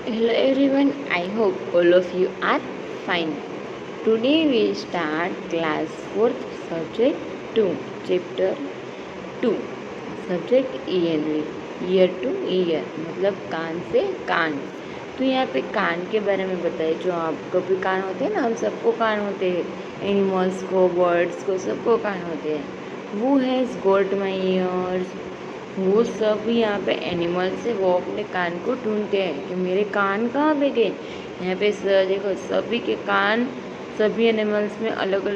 Hello everyone, I hope all of you are fine. Today we start class 4th subject 2, chapter 2, subject ENV, year two year मतलब कान से कान। तो यहाँ पे कान के बारे में बताइए। जो आपको भी कान होते हैं ना, हम सबको कान होते हैं, एनिमल्स को, बर्ड्स को, सबको कान होते हैं। वो हैज़ गॉट माई ईयर्स, वो सब यहाँ पे एनिमल से वो अपने कान को ढूंढते हैं कि मेरे कान कहाँ पे गए। यहाँ पे देखो, सभी के कान सभी एनिमल्स में अलग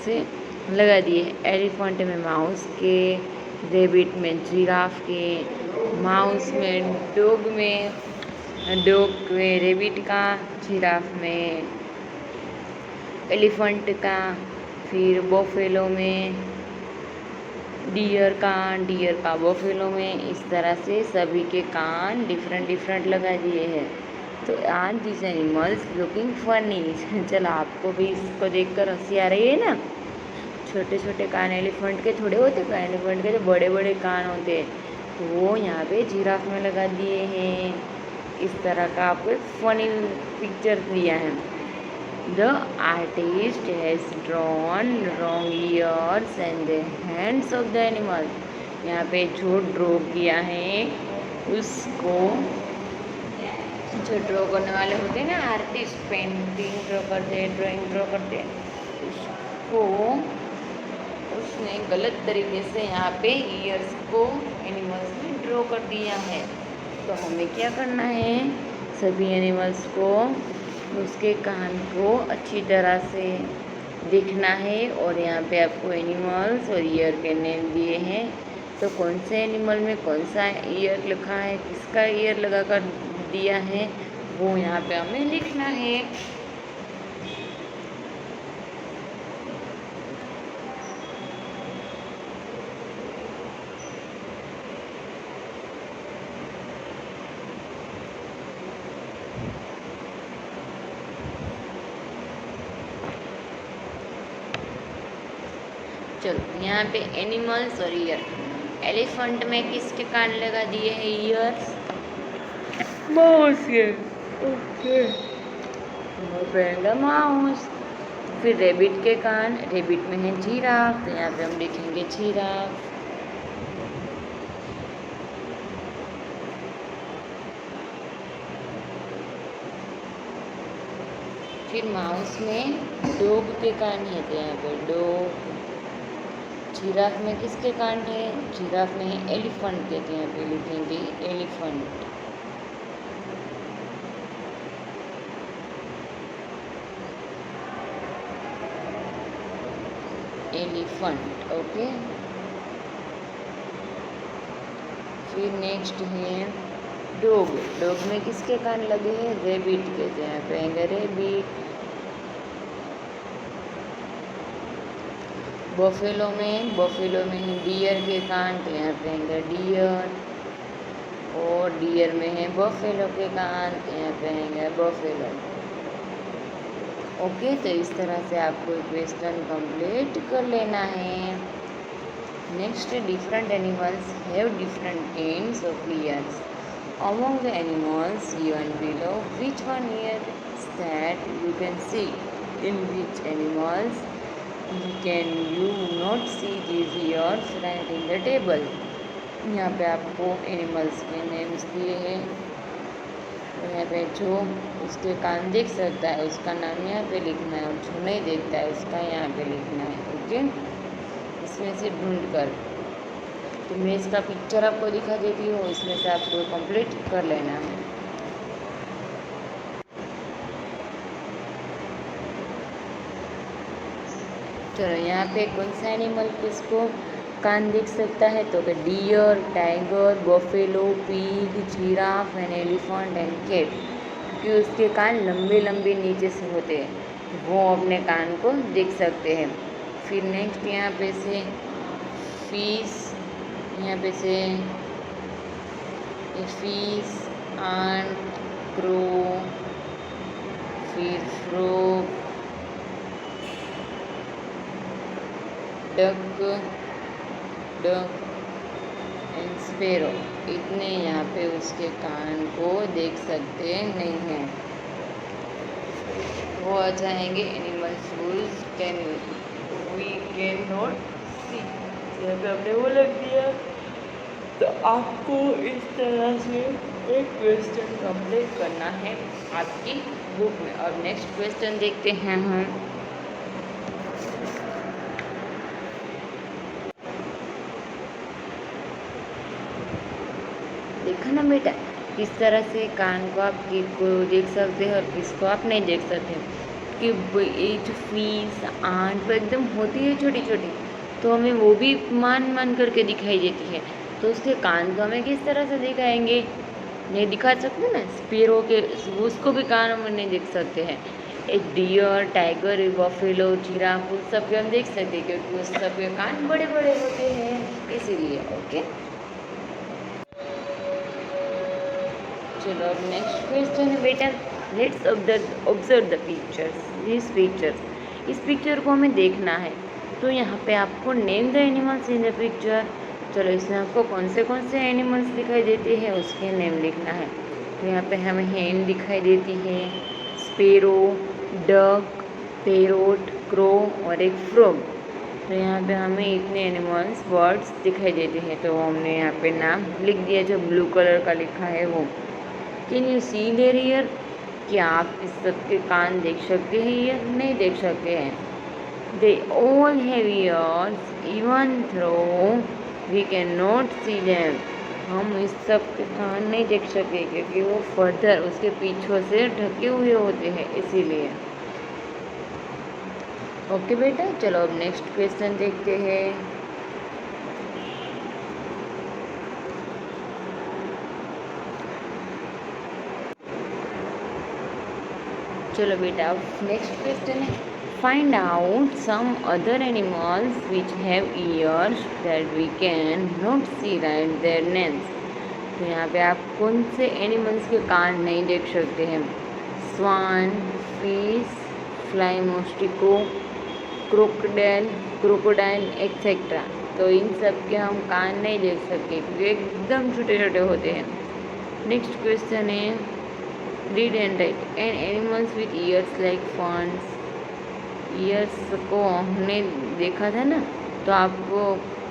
से लगा दिए हैं। एलिफेंट में माउस के, रेबिट में जिराफ के, माउस में डॉग में रेबिट का, जिराफ में एलिफेंट का, फिर बफेलो में डियर का बफेलो में। इस तरह से सभी के कान डिफरेंट लगा दिए हैं। तो आज दिस एनिमल्स लुकिंग फनी। चलो, आपको भी इसको देखकर हंसी आ रही है ना। छोटे छोटे कान एलिफेंट के थोड़े होते हैं, एलिफेंट के तो बड़े बड़े कान होते हैं। तो वो यहाँ पे जिराफ में लगा दिए हैं। इस तरह का आपको एक फनी पिक्चर दिया है। The artist has drawn long ears and the hands of the animal. यहाँ पे जो ड्रॉ किया है उसको, जो ड्रॉ करने वाले होते हैं ना, आर्टिस्ट, पेंटिंग ड्रॉ करते हैं, ड्राइंग ड्रॉ करते हैं, उसको उसने गलत तरीके से यहाँ पे ईयर्स को एनिमल्स में ड्रॉ कर दिया है। तो हमें क्या करना है, सभी एनिमल्स को उसके कान को अच्छी तरह से देखना है। और यहाँ पे आपको एनिमल्स और ईयर के नेम दिए हैं। तो कौन से एनिमल में कौन सा ईयर लिखा है, किसका ईयर लगा कर दिया है, वो यहाँ पे हमें लिखना है। चलो, यहाँ पे एनिमल्स और ईयर। एलिफेंट में किसके कान लगा दिए हैं ईयर्स? माउस के। Okay, mouse. फिर रेबिट के कान, रेबिट में है जिराफ, तो यहाँ पे हम लिखेंगे जिराफ। फिर माउस में डॉग के कान है, तो यहाँ पे डॉग। जिराफ में किसके कान है? जिराफ में है एलिफेंट के, तो यहाँ पे लिखेंगे एलिफेंट। Elephant, okay. फिर नेक्स्ट है डॉग। डॉग में किसके कान लगे हैं? रेबिट के, तो यहाँ पे आएंगे रेबिट। बफेलो में है डियर के कान, तो यहाँ पे आएंगे डियर। और डियर में है बफेलो के कान, तो यहाँ पे आएंगे बफेलो। ओके, तो इस तरह से आपको क्वेश्चन कंप्लीट कर लेना है। Next, different animals have different kinds of years. Among the animals given below, which one ear is that you can see? In which animals can you not see these ears right in the table? यहाँ पे आपको animals के names दिए हैं। यहाँ पे जो उसके कान देख सकता है उसका नाम यहाँ पे लिखना है, और जो नहीं देखता है उसका यहाँ पे लिखना है। ओके, इसमें से ढूंढ कर। तो मैं इसका पिक्चर आपको दिखा देती हूँ, इसमें से आपको कंप्लीट कर लेना है। चलो, यहाँ पे कौन सा एनिमल किसको कान दिख सकता है? तो deer, tiger, buffalo, pig, giraffe and elephant and cat. क्योंकि उसके कान लंबे नीचे से होते हैं, वो अपने कान को देख सकते हैं। फिर नेक्स्ट यहाँ पे से फिश, यहाँ पे से फिश, आंट, क्रो, फिर फ्रॉग, डक स्पेरो, इतने यहाँ पे उसके कान को देख सकते नहीं हैं। वो आ जाएंगे एनिमल्स वी कैन नॉट सी। यहाँ पे हमने वो लग दिया। तो आपको इस तरह से एक क्वेश्चन कंप्लीट करना है आपकी बुक में। और नेक्स्ट क्वेश्चन देखते हैं हम। देखा ना बेटा, किस तरह से कान को आप को देख सकते हैं और किसको आप नहीं देख सकते। कि ये जो फीस आंट वो एकदम होती है छोटी छोटी, तो हमें वो भी मान मान करके दिखाई देती है। तो उसके कान को हमें किस तरह से दिखाएंगे, नहीं दिखा सकते ना। स्पीरो के उसको भी कान हम नहीं देख सकते हैं। एक डियर, टाइगर, बफेलो, जिराफ, उस सब के हम देख सकते हैं क्योंकि उस सब के कान बड़े बड़े होते हैं, इसीलिए। ओके, चलो अब नेक्स्ट क्वेश्चन है बेटा। Let's observe the pictures. This pictures, इस पिक्चर को हमें देखना है। तो यहाँ पे आपको name the animals in the picture. चलो इसमें आपको कौन से एनिमल्स दिखाई देते हैं उसके नेम लिखना है। तो यहाँ पे हमें हेन दिखाई देती है, स्पेरो, डक, पैरोट, क्रो और एक फ्रॉग। तो यहाँ पे हमें इतने एनिमल्स बर्ड्स दिखाई देते हैं। तो हमने यहाँ पे नाम लिख दिया, जो ब्लू कलर का लिखा है वो। Can you see their ear, क्या आप इस सब के कान देख सकते हैं या नहीं देख सकते हैं। They all have ears even though we can not see them. हम इस सब के कान नहीं देख सकते क्योंकि वो फर्दर उसके पीछों से ढके हुए होते हैं, इसीलिए। ओके बेटा, चलो अब नेक्स्ट क्वेश्चन देखते हैं। चलो बेटा अब नेक्स्ट क्वेश्चन है। Find out some other animals which have ears that we can not see, write their names. तो यहाँ पे आप कौन से एनिमल्स के कान नहीं देख सकते हैं। स्वान, फिश, फ्लाई मोस्टिको, क्रोकोडाइल एक्सेट्रा। तो इन सब के हम कान नहीं देख सकते क्योंकि एकदम छोटे छोटे होते हैं। नेक्स्ट क्वेश्चन है, read and right. And animals with years like ferns. Years को हमने देखा था ना, तो आपको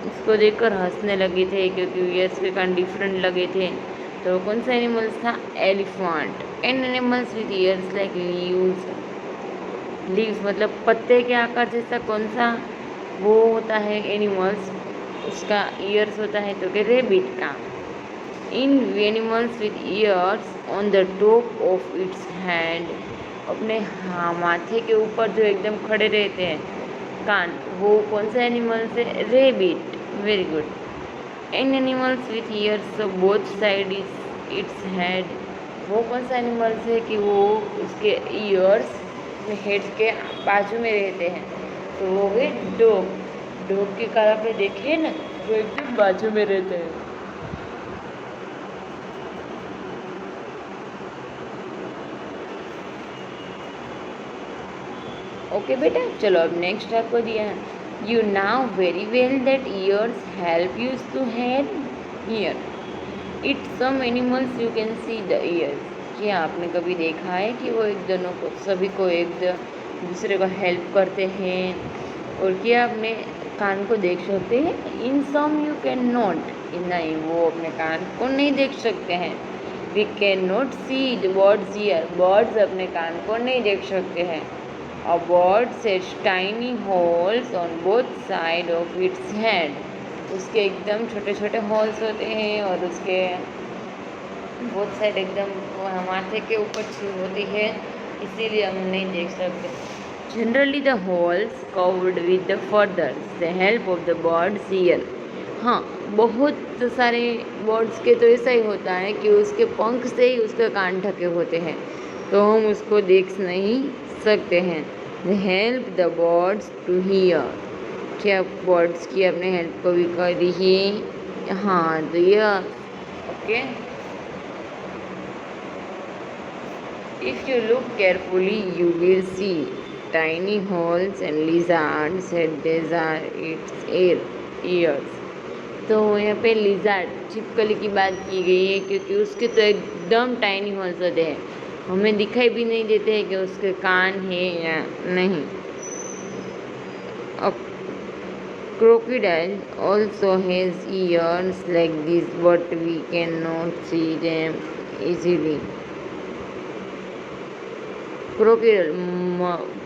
इसको देखकर हंसने लगे थे क्योंकि ईयर्स के कान डिफरेंट लगे थे। तो कौन सा एनिमल्स था, elephant. And animals with years like leaves मतलब पत्ते के आकार जैसा कौन सा वो होता है एनिमल्स, उसका ईयर्स होता है, तो क्या, रेबिट का। In animals with ears on the top of its hand, अपने माथे के ऊपर जो एकदम खड़े रहते हैं कान, वो कौन सा एनिमल्स है, rebate. Very good. In animals with years both side its head, वो कौन सा एनिमल्स है कि वो उसके ईयर्स हेड के बाजू में रहते हैं, तो वो है डॉग। डॉग के कान आपने देखे ना, वो एकदम बाजू में रहते हैं। ओके बेटा, चलो अब नेक्स्ट आपको दिया है। You know very well that ears help us to hear it some animals you can see the ears. क्या आपने कभी देखा है कि वो एक दोनों को सभी को एक दूसरे को हेल्प करते हैं, और क्या अपने कान को देख सकते हैं। In some you can not, नहीं वो अपने कान को नहीं देख सकते हैं। We can not see the birds ear, birds अपने कान को नहीं देख सकते हैं। A bird has tiny holes on both sides of its head. उसके एकदम छोटे छोटे होल्स होते हैं और उसके बोथ साइड एकदम माथे के ऊपर होती है, इसीलिए हम नहीं देख सकते। Generally the holes covered with the feathers, the help of the birds year. हाँ, बहुत सारे बर्ड्स के तो ऐसा ही होता है कि उसके पंख से ही उसके कान ढके होते हैं, तो हम उसको देख नहीं सकते हैं। The help the birds to hear, क्या बर्ड्स की अपने हेल्प को भी करी है। हाँ, तो यह okay. If you look carefully you will see tiny holes and lizards at these are its ears. तो यहाँ पे लिजार्ड छिपकली की बात की गई है क्योंकि उसके तो एकदम टाइनी हॉर्न्स होते हैं, हमें दिखाई भी नहीं देते हैं कि उसके कान है या नहीं। A crocodile also has ears like this, but we cannot see them easily. Crocodile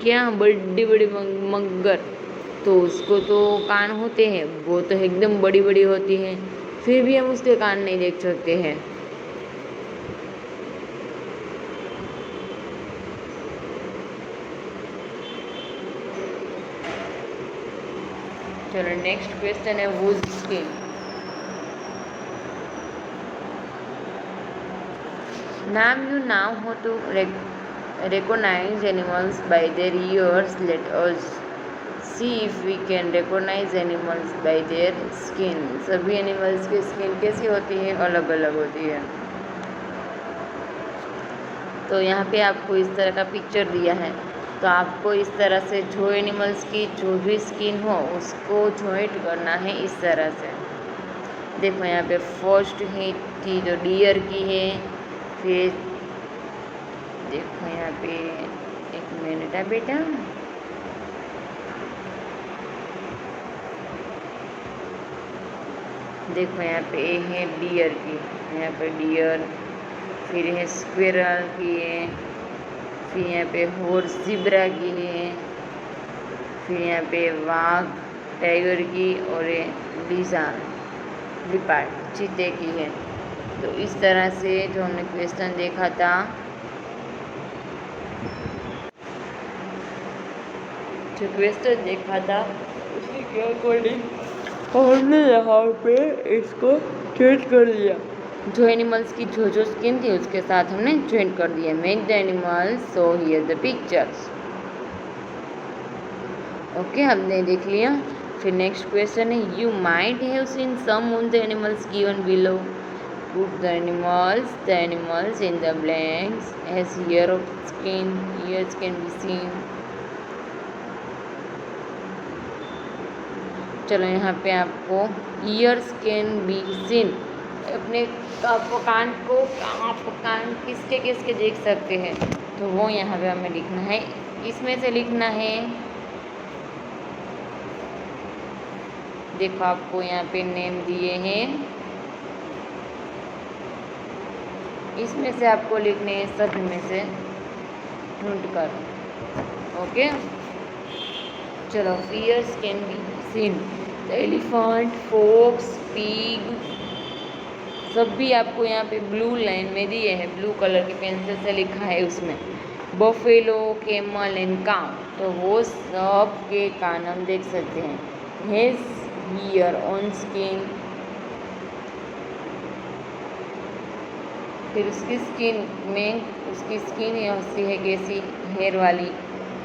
क्या बड़ी बड़ी मगर, तो उसको तो कान होते हैं, वो तो एकदम बड़ी बड़ी होती है, फिर भी हम उसके कान नहीं देख सकते हैं। चलो नेक्स्ट क्वेश्चन है वुज स्किन। नाम यू नाउ हो to recognize animals by their ears. Let us see if we can recognize animals by their skin. सभी एनिमल्स की स्किन कैसी होती है? अलग अलग होती है। तो यहाँ पे आपको इस तरह का पिक्चर दिया है, तो आपको इस तरह से जो एनिमल्स की जो भी स्किन हो उसको जॉइंट करना है इस तरह से। देखो यहाँ पे फर्स्ट है थी जो डियर की है, फिर देखो यहाँ पे एक मिनट है बेटा, देखो यहाँ पे है डियर की, यहाँ पे डियर, फिर है स्क्विरल की है, फिर यहाँ पे हॉर्स ज़ेब्रा की है, फिर यहाँ पे वाघ टाइगर की, और लिपार्ड चीते की है। तो इस तरह से जो हमने क्वेश्चन देखा था, जो क्वेश्चन देखा था उसी के अकॉर्डिंग हमने यहाँ पे इसको जॉइंट कर दिया। जो एनिमल्स की जो स्किन थी उसके साथ हमने जॉइंट कर दिया। Make the animals, so here the pictures. Okay, हमने देख लिया। फिर नेक्स्ट क्वेश्चन है you might have seen some on the animals given below. Put the animals in the blanks as hair of skin, ears can be seen. चलो यहाँ पे आपको years can be scene, अपने कान को, आप कान किसके किसके देख सकते हैं, तो वो यहाँ पे हमें लिखना है। इसमें से लिखना है, देखो आपको यहाँ पे नेम दिए हैं, इसमें से आपको लिखने हैं सभी में से ढूंढ कर। ओके, चलो ears can be seen, elephant, fox, pig, सब भी आपको यहाँ पे ब्लू लाइन में दिए है, ब्लू कलर के पेंसिल से लिखा है उसमें। बफेलो, कैमल एंड काउ, तो वो सब के कान हम देख सकते हैं। हेज हियर ऑन स्किन, फिर उसकी स्किन में, उसकी स्किन होती है कैसी, हेयर वाली,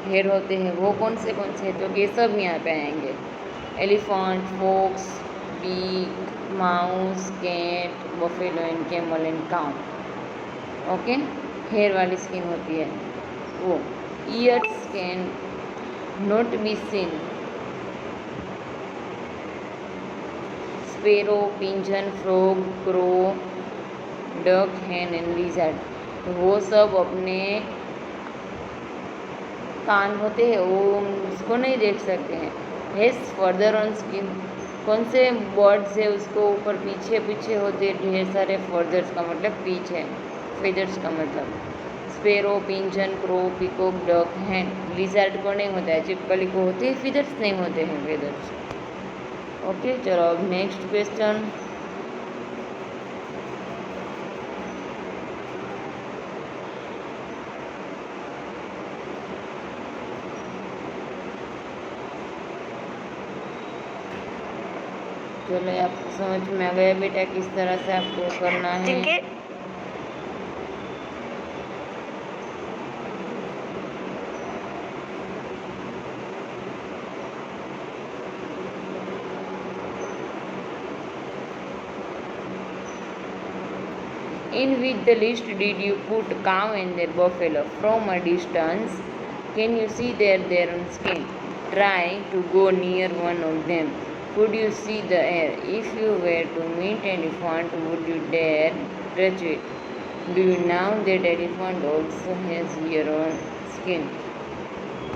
हेयर होते हैं वो कौन से हैं, तो ये सब यहाँ पे आएंगे। Elephant, fox, pig, mouse, cat, buffalo and camel and cow. Okay, hair वाली स्किन होती है वो। Ears can not be seen, sparrow, pigeon, frog, crow, duck, hen and lizard, तो वो सब अपने कान होते हैं वो उसको नहीं देख सकते हैं। हेज फर्दर ऑन स्किन, कौन से बर्ड्स है उसको ऊपर पीछे पीछे होते हैं ढेर सारे, फर्दर्स का मतलब पीछे, फेदर्स का मतलब। Sparrow, pigeon, crow, peacock, duck, hen, lizard को नहीं होता है, छिपकली को होते हैं फेदर्स, नहीं होते हैं फेदर्स। ओके, चलो अब नेक्स्ट क्वेश्चन। चलो आपको समझ में आ गया बेटा किस तरह से आपको करना है। ठीक है। In which the list did you put cow and their buffalo? From a distance, can you see their own skin? Try to go near one of them. Could you see the air? If you were to meet an elephant, would you dare touch it? Do you know that elephant also has your own skin?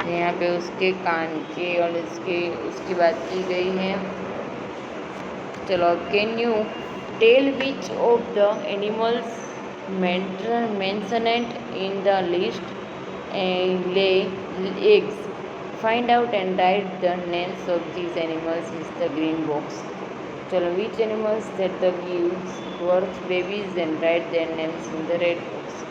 यहाँ पे उसके कान के और उसकी बात की गई है। चलो, can you tell which of the animals mentioned in the list lay eggs? Find out and write the names of these animals in the green box. चलो, which animals that the gives birth babies and write their names in the red box.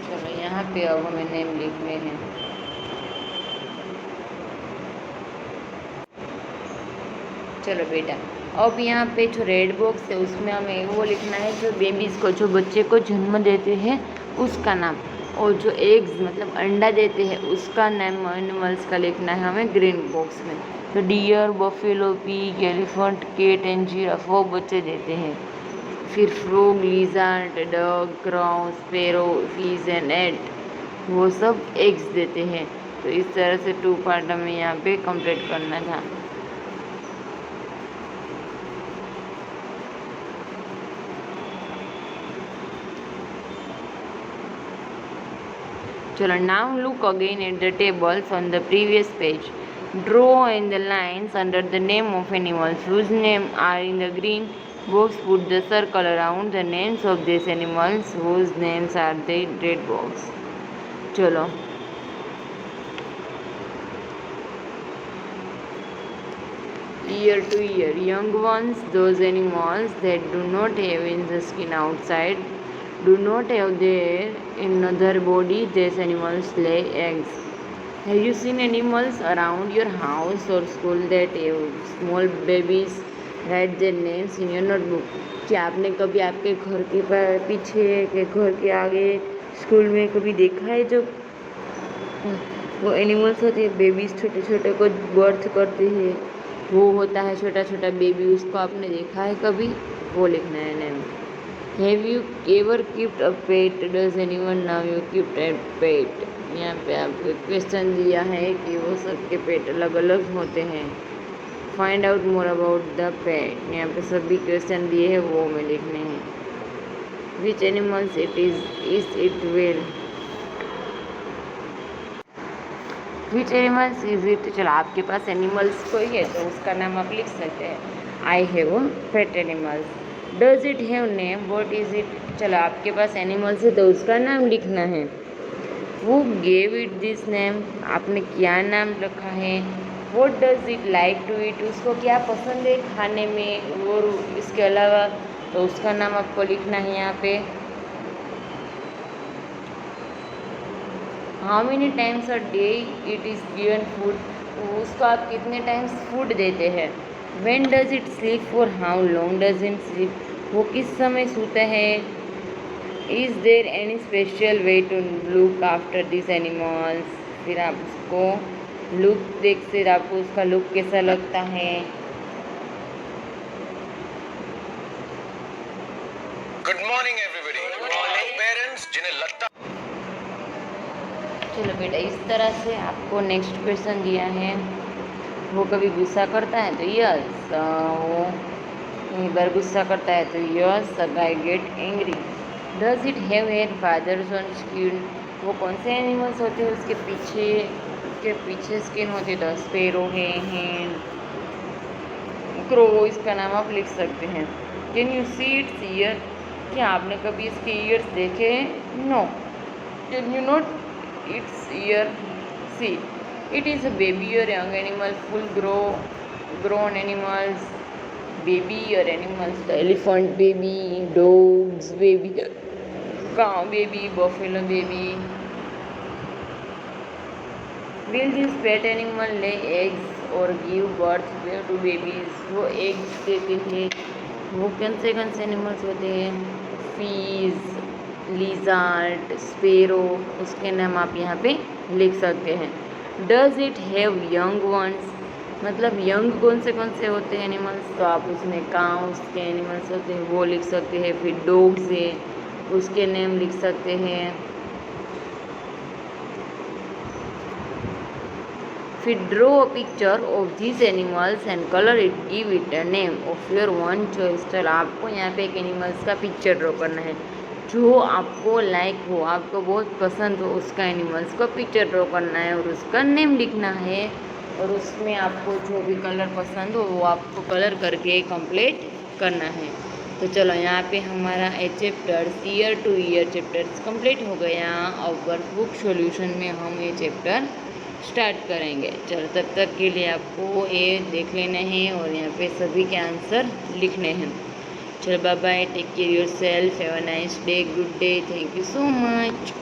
चलो, यहाँ पे अब हमें name लिखने हैं। चलो बेटा, अब यहाँ पे जो रेड बॉक्स है उसमें हमें वो लिखना है जो बेबीज़ को, जो बच्चे को जन्म देते हैं उसका नाम, और जो एग्स मतलब अंडा देते हैं उसका नाम एनिमल्स का लिखना है हमें ग्रीन बॉक्स में। तो deer, buffalo, pig, elephant, cat and giraffe वो बच्चे देते हैं। फिर frog, lizard, duck, crow, sparrow, fish and ant वो सब एग्स देते हैं। तो इस तरह से 2 पार्ट हमें यहाँ पे कंप्लीट करना था। चलो, now look again at the tables on the previous page. Draw in the lines under the name of animals whose names are in the green box. Put the circle around the names of these animals whose names are the red box. चलो, year to year, young ones, those animals that do not have in the skin outside, do not have their another body, these animals lay eggs. Have you seen animals around your house or school that have small babies? Write their names in your notebook. क्या आपने कभी आपके घर के पीछे के घर के आगे स्कूल में कभी देखा है जो वो एनिमल्स होते हैं, बेबीज छोटे छोटे को बर्थ करते हैं, वो होता है छोटा छोटा बेबी, उसको आपने देखा है कभी? वो लिखना है name. Have you ever kept a pet? Does anyone now you kept a pet? यहाँ पे आपको क्वेश्चन दिया है कि वो सबके पेट अलग अलग होते हैं। Find out more about the pet, यहाँ पे सभी क्वेश्चन दिए हैं वो में लिखने हैं। Which animals it is it well? Which animals is it? चलो, आपके पास एनिमल्स कोई है तो उसका नाम आप लिख सकते हैं। I have pet animals. Does it have name? What is it? चलो, आपके पास एनिमल्स है तो उसका नाम लिखना है। वो गेव इट दिस नेम? आपने क्या नाम रखा है। What does it like to eat? उसको क्या पसंद है खाने में और इसके अलावा, तो उसका नाम आपको लिखना है यहाँ पे। How many times a day it is given food? उसको आप कितने टाइम्स फूड देते हैं। When does it sleep? For how long does it sleep? वो किस समय सोता है। Is there any special way to look after this animals? फिर आप उसको लुक देख से आपको उसका लुक कैसा लगता है। Good morning everybody. Good morning parents जिन्हें लगता। चलो बेटा, इस तरह से आपको नेक्स्ट क्वेश्चन दिया है। वो कभी गुस्सा करता है तो यस, वो एक बार गुस्सा करता है तो yes, the guy get angry. Does it have hair feathers on skin? वो कौन से एनिमल्स होते हैं उसके पीछे स्किन होती है। तो स्पैरो है, हैंड, क्रो, इसका नाम आप लिख सकते हैं। Can you see its ear? क्या आपने कभी इसके ईयर्स देखे? No. Can you note its ear? See it is a baby और young animal, full grown animals, baby or animals, the elephant baby, dogs baby, cow baby, buffalo baby. Will this pet animal lay eggs or give birth to babies? वो eggs देते हैं। वो कौन से animals होते हैं। Fish, lizard, sparrow, उसके नाम आप यहाँ पे लिख सकते हैं। Does it have young ones? मतलब यंग कौन से होते हैं एनिमल्स, तो आप उसमें काउस के एनिमल्स होते हैं वो लिख सकते हैं। फिर डॉग्स है उसके नेम लिख सकते हैं। फिर draw a picture of this animals and colour it, give it a name of your one choice. चलो आपको यहाँ पे एक एनिमल्स का पिक्चर ड्रॉ करना है जो आपको लाइक हो, आपको बहुत पसंद हो, उसका एनिमल्स को पिक्चर ड्रॉ करना है और उसका नेम लिखना है। और उसमें आपको जो भी कलर पसंद हो वो आपको कलर करके कंप्लीट करना है। तो चलो यहाँ पे हमारा chapters year two year chapters complete हो गया। अब वर्कबुक सॉल्यूशन में हम ये चैप्टर स्टार्ट करेंगे। चलो तब तक के लिए आपको ये देख लेना है और यहाँ पे सभी के आंसर लिखने हैं। चलो bye bye, take care yourself, have a nice day, good day, thank you so much.